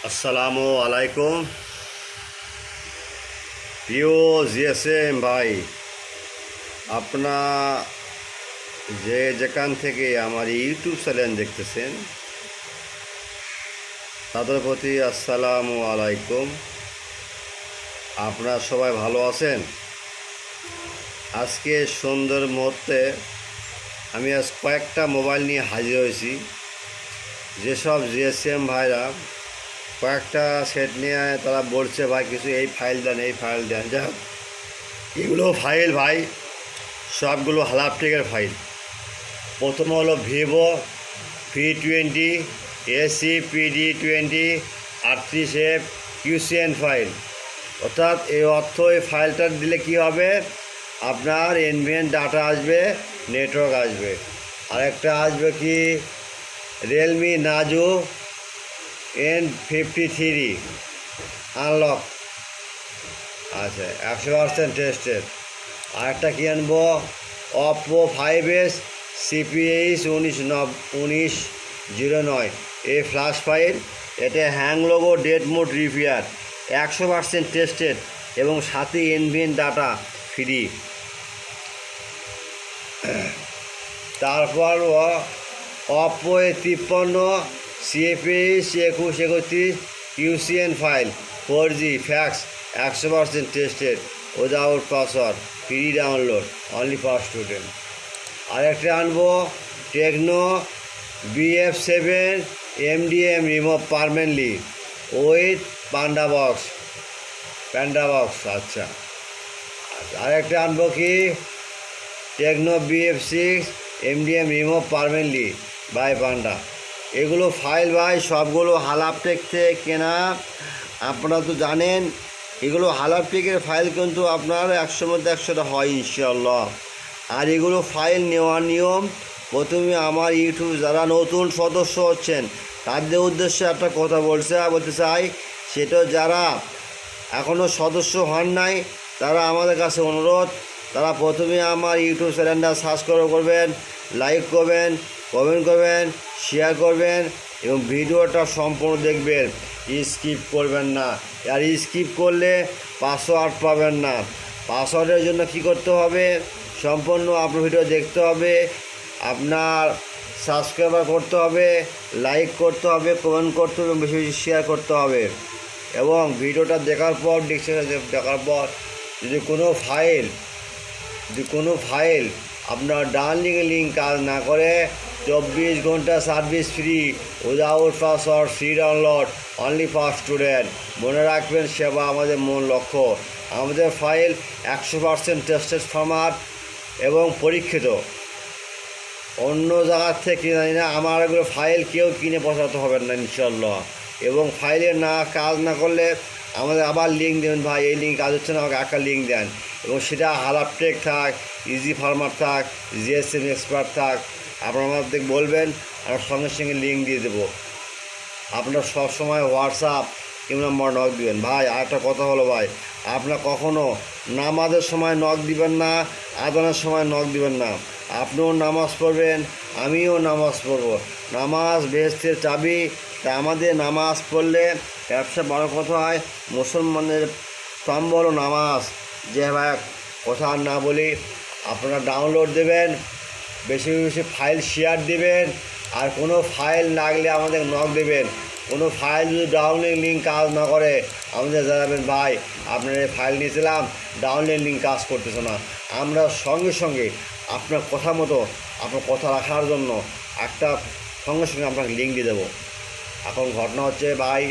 আসসালামু আলাইকুম প্রিয় জিএসএম ভাই, আপনারা যেখান থেকে আমার ইউটিউব চ্যানেল দেখতেছেন তাদের প্রতি আসসালামু আলাইকুম। আপনারা সবাই ভালো আছেন? আজকে সুন্দর মুহূর্তে আমি আজ কয়েকটা মোবাইল নিয়ে হাজির হয়েছি। যেসব জিএসএম ভাইরা কয়েকটা সেট নিয়ে তারা বলছে ভাই কিছু এই ফাইল দেন এই ফাইল দেন, যা এগুলো ফাইল ভাই সবগুলো হালাপটেকের ফাইল। প্রথম হলো Vivo V20 AC PD20 38F QCN file, অর্থাৎ এই এই ফাইলটা দিলে কি হবে, আপনার এনভিএন ডাটা আসবে, নেটওয়ার্ক আসবে। আরেকটা আসবে কি রিয়েলমি নাজু N53 আনলক, আচ্ছা 100% টেস্টেড। আরেকটা কি আনবো অপো 5S CPH 1909 এই ফ্ল্যাশ ফাইল। এটা hang logo dead mode repair 100% tested এবং সাথে এনভিএন ডাটা ফ্রি। তারপর Oppo A53 CPH 2131 QCN file 4G fix 100% tested without password, free download, only for student. আরেকটা আনবো Tecno BF7 MDM remove permanently with panda box. আচ্ছা, আরেকটা আনবো কি Tecno BF6 MDM remove permanently by panda. এগুলো file ভাই সবগুলো হালাপটেক থেকে কেনা। আপনারা তো জানেন এগুলো হালাপটেকের ফাইল, কিন্তু আপনার 100 মধ্যে 100টা হয় ইনশাআল্লাহ। আর এগুলো ফাইল নেওয়ার নিয়ম, প্রথমে আমার ইউটিউব যারা নতুন সদস্য হচ্ছেন তাদের উদ্দেশ্যে একটা কথা বলতে চাই, সেটা যারা এখনও সদস্য হন নাই তারা আমাদের কাছে অনুরোধ, তারা প্রথমে আমার ইউটিউব চ্যানেলটা সাবস্ক্রাইব করবেন, লাইক করবেন, কমেন্ট করবেন, শেয়ার করবেন এবং ভিডিওটা সম্পূর্ণ দেখবেন, স্কিপ করবেন না। আর স্কিপ করলে পাসওয়ার্ড পাবেন না। পাসওয়ার্ডের জন্য কি করতে হবে, সম্পূর্ণ আপনার ভিডিও দেখতে হবে, আপনার সাবস্ক্রাইবার করতে হবে, লাইক করতে হবে, কমেন্ট করতে হবে, বেশি বেশি শেয়ার করতে হবে। এবং ভিডিওটা দেখার পর যদি কোনো ফাইল আপনার ডাউনলিংয়ের লিঙ্ক কাজ না করে 24 ঘন্টা service free without password, free download, only for student. মনে রাখবেন সেবা আমাদের মূল লক্ষ্য। আমাদের ফাইল 100% টেস্টেড ফরম্যাট এবং পরীক্ষিত। অন্য জায়গার থেকে জানি না, আমার এগুলো ফাইল কেউ কিনে পৌঁছাতে হবে না ইনশাল্লাহ। এবং ফাইলের কাজ না করলে আমাদের আবার লিঙ্ক দেবেন, ভাই এই লিঙ্ক কাজ হচ্ছে না, আমাকে একটা লিঙ্ক দেন। এবং সেটা হালাপটেক থাক, ইজি ফার্মার থাক, জিএসএম এক্সপার্ট থাক, আপনারা আমাদের বলবেন, আমরা সঙ্গে সঙ্গে লিঙ্ক দিয়ে দেবো। আপনারা সবসময় হোয়াটসঅ্যাপ কিংবা নম্বর নক দিবেন। ভাই আর একটা কথা হলো ভাই, আপনারা কখনও নামাজের সময় নক দিবেন না, আদানের সময় নক দিবেন না। আপনিও নামাজ পড়বেন, আমিও নামাজ পড়ব। নামাজ বেহেশতের চাবি, তা আমাদের নামাজ পড়লে ব্যবসা বড় কথা হয়। মুসলমানের স্তম্ভ হলো নামাজ। যে ভাই কথা আর না বলি, আপনারা ডাউনলোড দেবেন, বেশি বেশি ফাইল শেয়ার দিবেন। আর কোনো ফাইল লাগলে আমাদের নক দেবেন। কোনো ফাইল যদি ডাউনলোড লিঙ্ক কাজ না করে আমাদের জানাবেন, ভাই আপনার এই ফাইল নিয়েছিলাম, ডাউনলোড লিঙ্ক কাজ করতেছে না। আমরা সঙ্গে সঙ্গে আপনার কথা মতো, আপনার কথা রাখার জন্য সঙ্গে সঙ্গে আপনাকে লিঙ্ক দিয়ে দেবো। এখন ঘটনা হচ্ছে ভাই,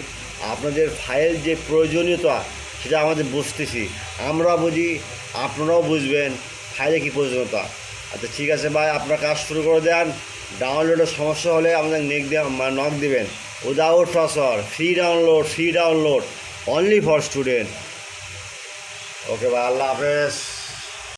আপনাদের ফাইল যে প্রয়োজনীয়তা সেটা আমাদের বুঝতেছি, আমরা বুঝি, আপনারাও বুঝবেন ফাইলে কী প্রয়োজনীয়তা। আচ্ছা ঠিক আছে ভাই, আপনার কাজ শুরু করে দেন। ডাউনলোডের সমস্যা হলে আমাদের নক দিবেন without password, free download, only for student. Okay ভাই, আল্লাহ হাফেজ।